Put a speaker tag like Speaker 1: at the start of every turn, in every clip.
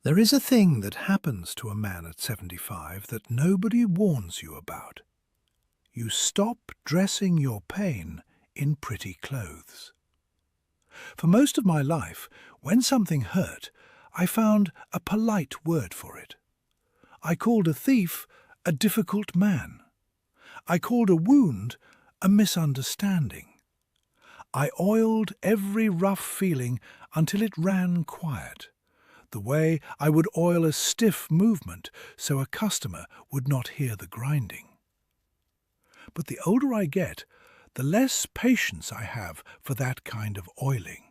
Speaker 1: There is a thing that happens to a man at 75 that nobody warns you about. You stop dressing your pain in pretty clothes. For most of my life, when something hurt, I found a polite word for it. I called a thief a difficult man. I called a wound a misunderstanding. I oiled every rough feeling until it ran quiet, the way I would oil a stiff movement so a customer would not hear the grinding. But the older I get, the less patience I have for that kind of oiling.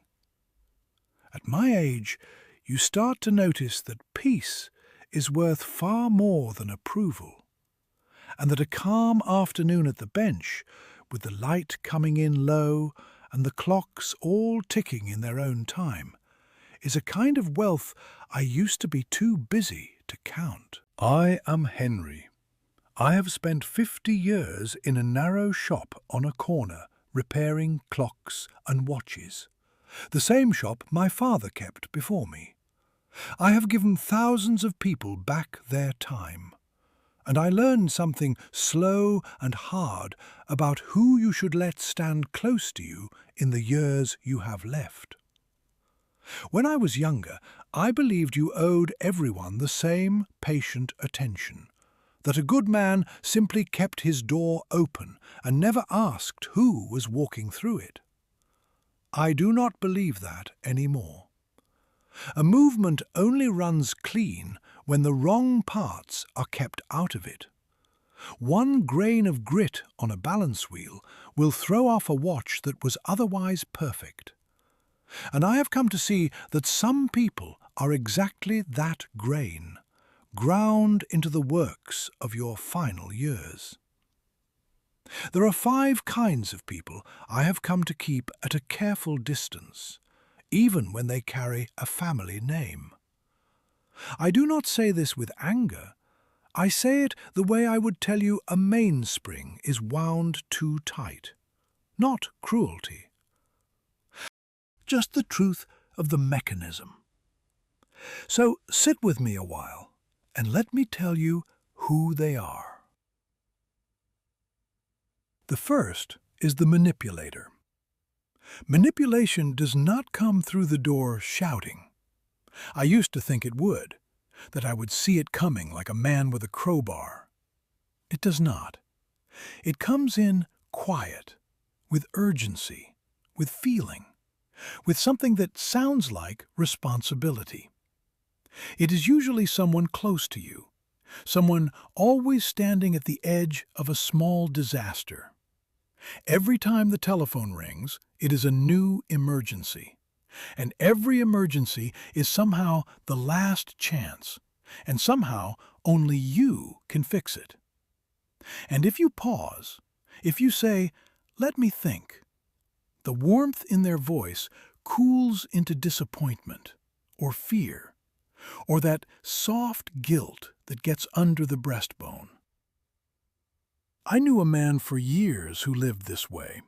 Speaker 1: At my age, you start to notice that peace is worth far more than approval, and that a calm afternoon at the bench, with the light coming in low and the clocks all ticking in their own time, is a kind of wealth I used to be too busy to count. I am Henry. I have spent 50 years in a narrow shop on a corner repairing clocks and watches, the same shop my father kept before me. I have given thousands of people back their time, and I learned something slow and hard about who you should let stand close to you in the years you have left. When I was younger, I believed you owed everyone the same patient attention, that a good man simply kept his door open and never asked who was walking through it. I do not believe that anymore. A movement only runs clean when the wrong parts are kept out of it. One grain of grit on a balance wheel will throw off a watch that was otherwise perfect. And I have come to see that some people are exactly that grain, ground into the works of your final years. There are 5 kinds of people I have come to keep at a careful distance, even when they carry a family name. I do not say this with anger. I say it the way I would tell you a mainspring is wound too tight. Not cruelty. Just the truth of the mechanism. So sit with me a while and let me tell you who they are. The first is the manipulator. Manipulation does not come through the door shouting. I used to think it would, that I would see it coming like a man with a crowbar. It does not. It comes in quiet, with urgency, with feeling, with something that sounds like responsibility. It is usually someone close to you, someone always standing at the edge of a small disaster. Every time the telephone rings, it is a new emergency. And every emergency is somehow the last chance, and somehow only you can fix it. And if you pause, if you say, "Let me think," the warmth in their voice cools into disappointment or fear, or that soft guilt that gets under the breastbone. I knew a man for years who lived this way,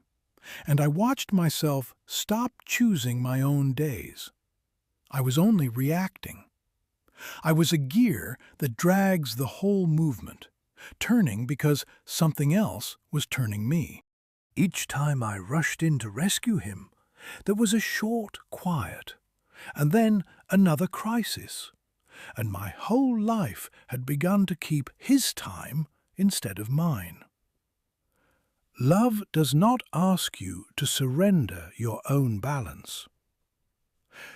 Speaker 1: and I watched myself stop choosing my own days. I was only reacting. I was a gear that drags the whole movement, turning because something else was turning me. Each time I rushed in to rescue him, there was a short quiet, and then another crisis, and my whole life had begun to keep his time instead of mine. Love does not ask you to surrender your own balance.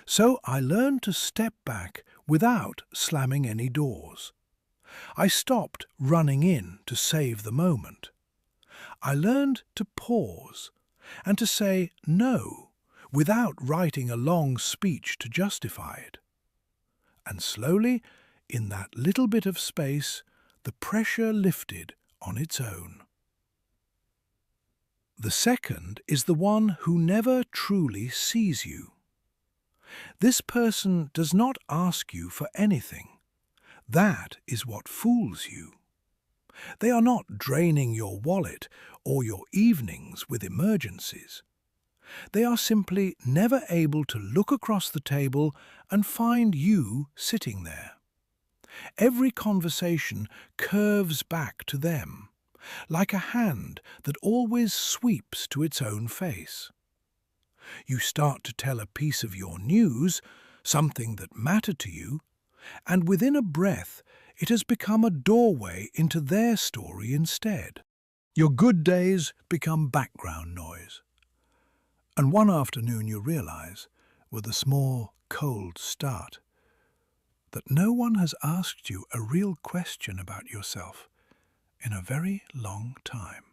Speaker 1: So I learned to step back without slamming any doors. I stopped running in to save the moment. I learned to pause and to say no without writing a long speech to justify it. And slowly, in that little bit of space, the pressure lifted on its own. The second is the one who never truly sees you. This person does not ask you for anything. That is what fools you. They are not draining your wallet or your evenings with emergencies. They are simply never able to look across the table and find you sitting there. Every conversation curves back to them, like a hand that always sweeps to its own face. You start to tell a piece of your news, something that mattered to you, and within a breath it has become a doorway into their story instead. Your good days become background noise. And one afternoon you realize, with a small, cold start, that no one has asked you a real question about yourself in a very long time.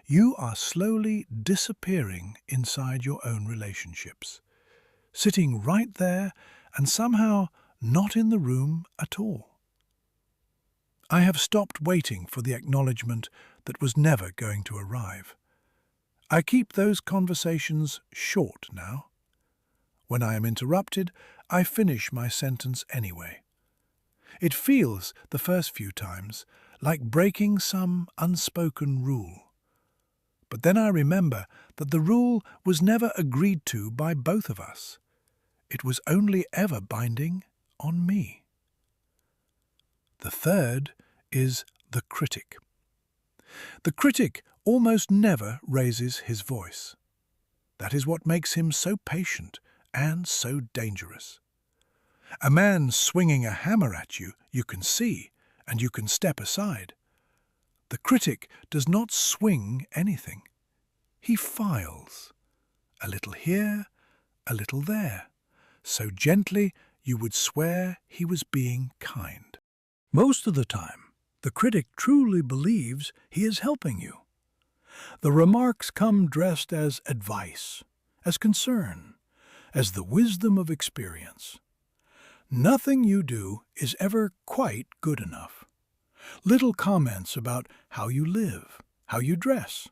Speaker 1: You are slowly disappearing inside your own relationships, sitting right there and somehow not in the room at all. I have stopped waiting for the acknowledgement that was never going to arrive. I keep those conversations short now. When I am interrupted, I finish my sentence anyway. It feels, the first few times, like breaking some unspoken rule. But then I remember that the rule was never agreed to by both of us. It was only ever binding on me. The third is the critic. The critic almost never raises his voice. That is what makes him so patient and so dangerous. A man swinging a hammer at you, you can see, and you can step aside. The critic does not swing anything. He files, a little here, a little there, so gently you would swear he was being kind. Most of the time, the critic truly believes he is helping you. The remarks come dressed as advice, as concern, as the wisdom of experience. Nothing you do is ever quite good enough. Little comments about how you live, how you dress,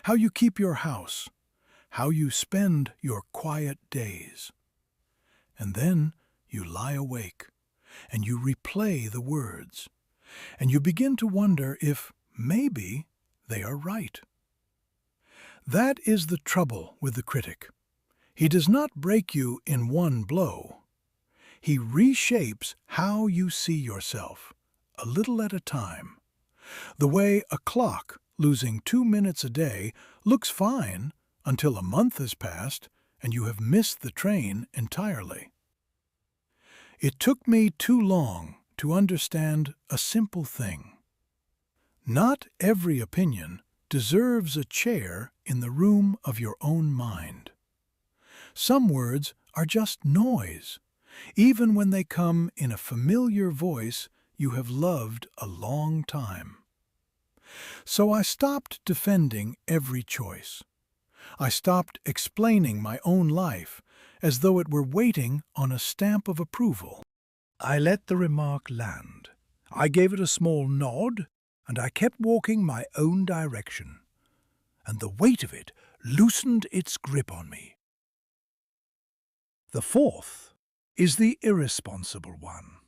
Speaker 1: how you keep your house, how you spend your quiet days. And then you lie awake, and you replay the words, and you begin to wonder if maybe they are right. That is the trouble with the critic. He does not break you in one blow. He reshapes how you see yourself, a little at a time. The way a clock losing 2 minutes a day looks fine until a month has passed and you have missed the train entirely. It took me too long to understand a simple thing. Not every opinion deserves a chair in the room of your own mind. Some words are just noise, even when they come in a familiar voice you have loved a long time. So I stopped defending every choice. I stopped explaining my own life as though it were waiting on a stamp of approval. I let the remark land. I gave it a small nod, and I kept walking my own direction. And the weight of it loosened its grip on me. The fourth is the irresponsible one.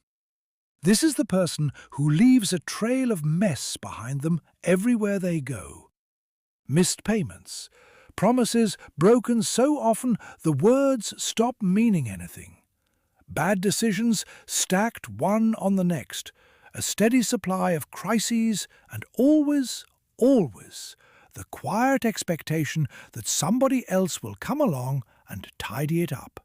Speaker 1: This is the person who leaves a trail of mess behind them everywhere they go. Missed payments, promises broken so often the words stop meaning anything. Bad decisions stacked one on the next, a steady supply of crises, and always, always, the quiet expectation that somebody else will come along and tidy it up.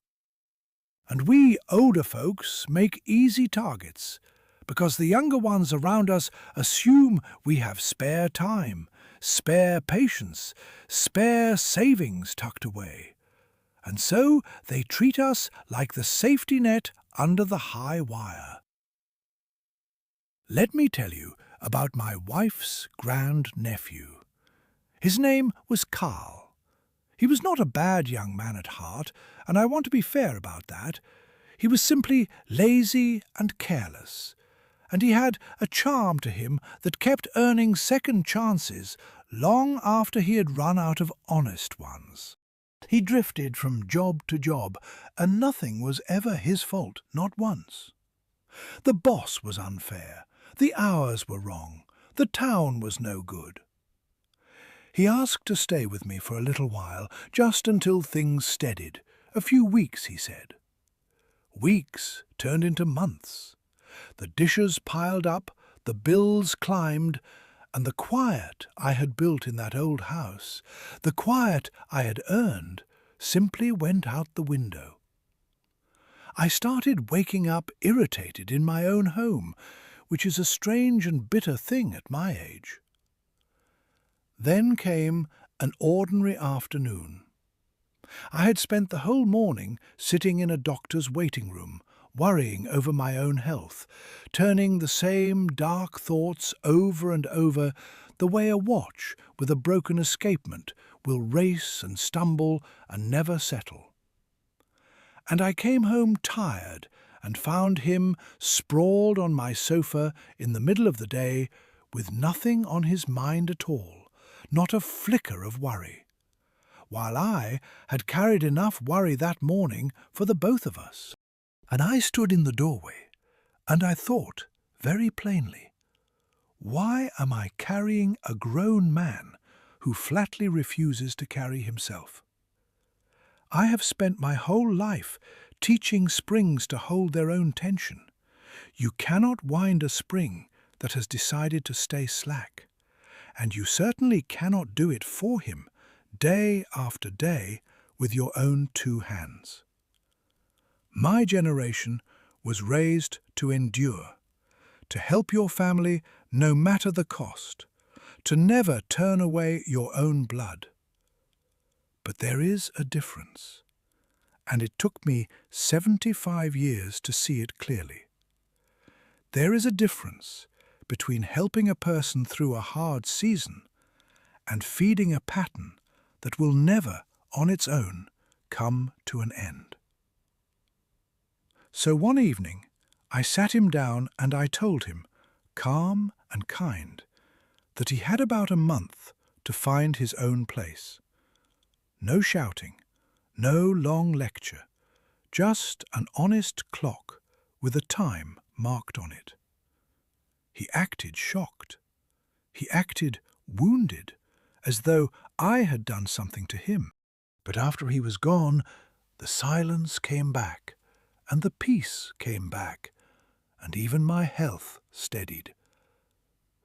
Speaker 1: And we older folks make easy targets, because the younger ones around us assume we have spare time, spare patience, spare savings tucked away. And so they treat us like the safety net under the high wire. Let me tell you about my wife's grand-nephew. His name was Carl. He was not a bad young man at heart, and I want to be fair about that. He was simply lazy and careless, and he had a charm to him that kept earning second chances long after he had run out of honest ones. He drifted from job to job, and nothing was ever his fault, not once. The boss was unfair, the hours were wrong, the town was no good. He asked to stay with me for a little while, just until things steadied. A few weeks, he said. Weeks turned into months. The dishes piled up, the bills climbed, and the quiet I had built in that old house, the quiet I had earned, simply went out the window. I started waking up irritated in my own home, which is a strange and bitter thing at my age. Then came an ordinary afternoon. I had spent the whole morning sitting in a doctor's waiting room, worrying over my own health, turning the same dark thoughts over and over, the way a watch with a broken escapement will race and stumble and never settle. And I came home tired and found him sprawled on my sofa in the middle of the day with nothing on his mind at all, not a flicker of worry, while I had carried enough worry that morning for the both of us. And I stood in the doorway, and I thought very plainly, why am I carrying a grown man who flatly refuses to carry himself? I have spent my whole life teaching springs to hold their own tension. You cannot wind a spring that has decided to stay slack, and you certainly cannot do it for him day after day with your own two hands. My generation was raised to endure, to help your family no matter the cost, to never turn away your own blood. But there is a difference, and it took me 75 years to see it clearly. There is a difference between helping a person through a hard season and feeding a pattern that will never, on its own, come to an end. So one evening, I sat him down and I told him, calm and kind, that he had about a month to find his own place. No shouting, no long lecture, just an honest clock with a time marked on it. He acted shocked. He acted wounded, as though I had done something to him. But after he was gone, the silence came back, and the peace came back, and even my health steadied.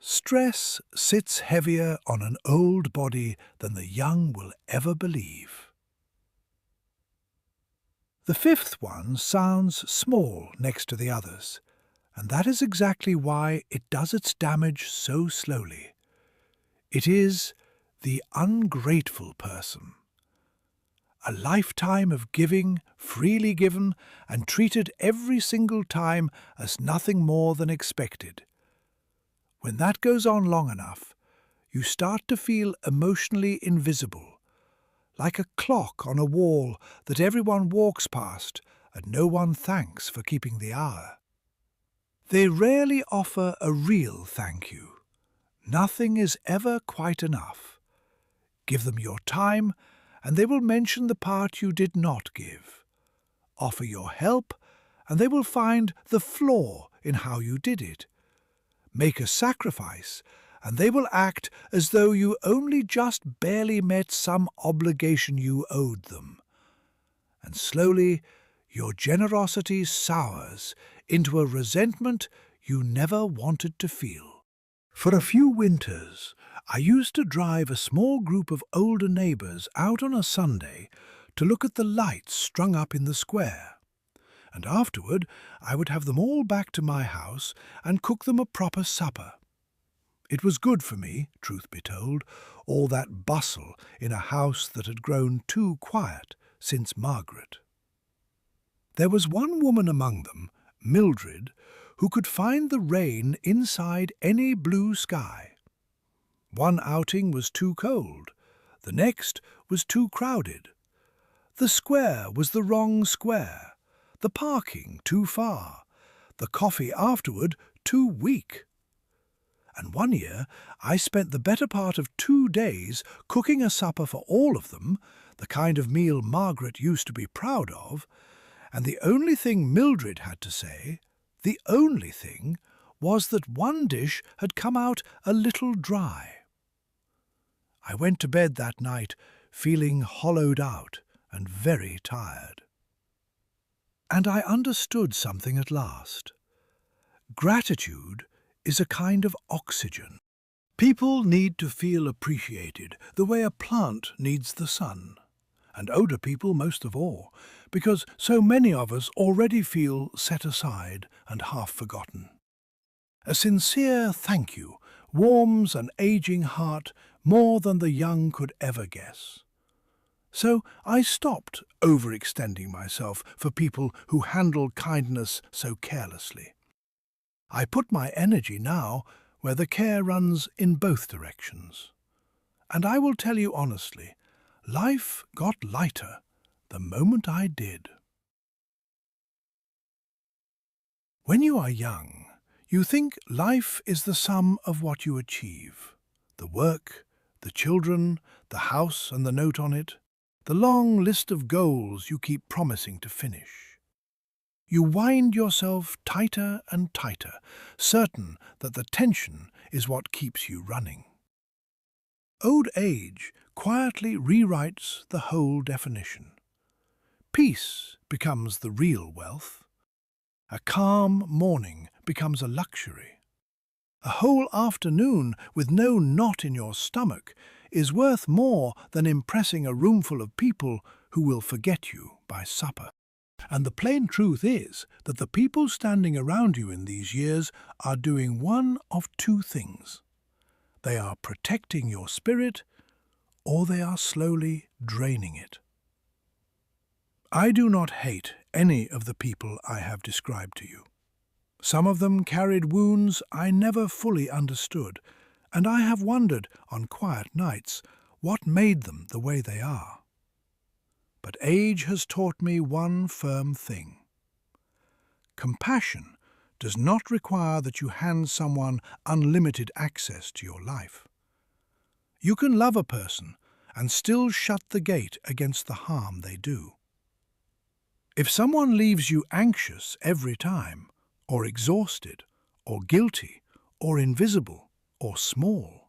Speaker 1: Stress sits heavier on an old body than the young will ever believe. The fifth one sounds small next to the others, and that is exactly why it does its damage so slowly. It is the ungrateful person. A lifetime of giving, freely given, and treated every single time as nothing more than expected. When that goes on long enough, you start to feel emotionally invisible, like a clock on a wall that everyone walks past and no one thanks for keeping the hour. They rarely offer a real thank you. Nothing is ever quite enough. Give them your time, and they will mention the part you did not give. Offer your help, and they will find the flaw in how you did it. Make a sacrifice, and they will act as though you only just barely met some obligation you owed them. And slowly, your generosity sours into a resentment you never wanted to feel. For a few winters, I used to drive a small group of older neighbours out on a Sunday to look at the lights strung up in the square, and afterward I would have them all back to my house and cook them a proper supper. It was good for me, truth be told, all that bustle in a house that had grown too quiet since Margaret. There was one woman among them, Mildred, who could find the rain inside any blue sky. One outing was too cold, the next was too crowded. The square was the wrong square, the parking too far, the coffee afterward too weak. And one year I spent the better part of 2 days cooking a supper for all of them, the kind of meal Margaret used to be proud of, and the only thing Mildred had to say, the only thing, was that one dish had come out a little dry. I went to bed that night feeling hollowed out and very tired. And I understood something at last. Gratitude is a kind of oxygen. People need to feel appreciated the way a plant needs the sun, and older people most of all, because so many of us already feel set aside and half forgotten. A sincere thank you warms an aging heart more than the young could ever guess. So I stopped overextending myself for people who handle kindness so carelessly. I put my energy now where the care runs in both directions. And I will tell you honestly, life got lighter the moment I did. When you are young, you think life is the sum of what you achieve. The work, the children, the house and the note on it, the long list of goals you keep promising to finish. You wind yourself tighter and tighter, certain that the tension is what keeps you running. Old age quietly rewrites the whole definition. Peace becomes the real wealth. A calm morning becomes a luxury. A whole afternoon with no knot in your stomach is worth more than impressing a roomful of people who will forget you by supper. And the plain truth is that the people standing around you in these years are doing one of two things. They are protecting your spirit, or they are slowly draining it. I do not hate any of the people I have described to you. Some of them carried wounds I never fully understood, and I have wondered on quiet nights what made them the way they are. But age has taught me one firm thing. Compassion does not require that you hand someone unlimited access to your life. You can love a person and still shut the gate against the harm they do. If someone leaves you anxious every time, or exhausted, or guilty, or invisible, or small,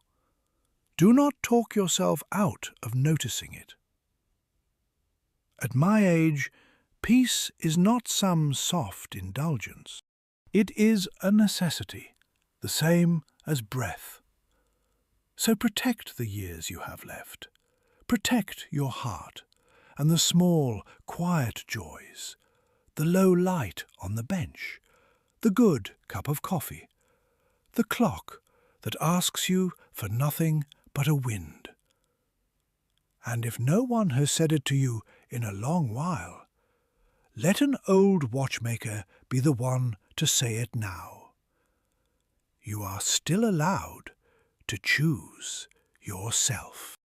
Speaker 1: do not talk yourself out of noticing it. At my age, peace is not some soft indulgence. It is a necessity, the same as breath. So protect the years you have left. Protect your heart and the small, quiet joys, the low light on the bench, the good cup of coffee, the clock that asks you for nothing but a wind. And if no one has said it to you in a long while, let an old watchmaker be the one to say it now. You are still allowed to choose yourself.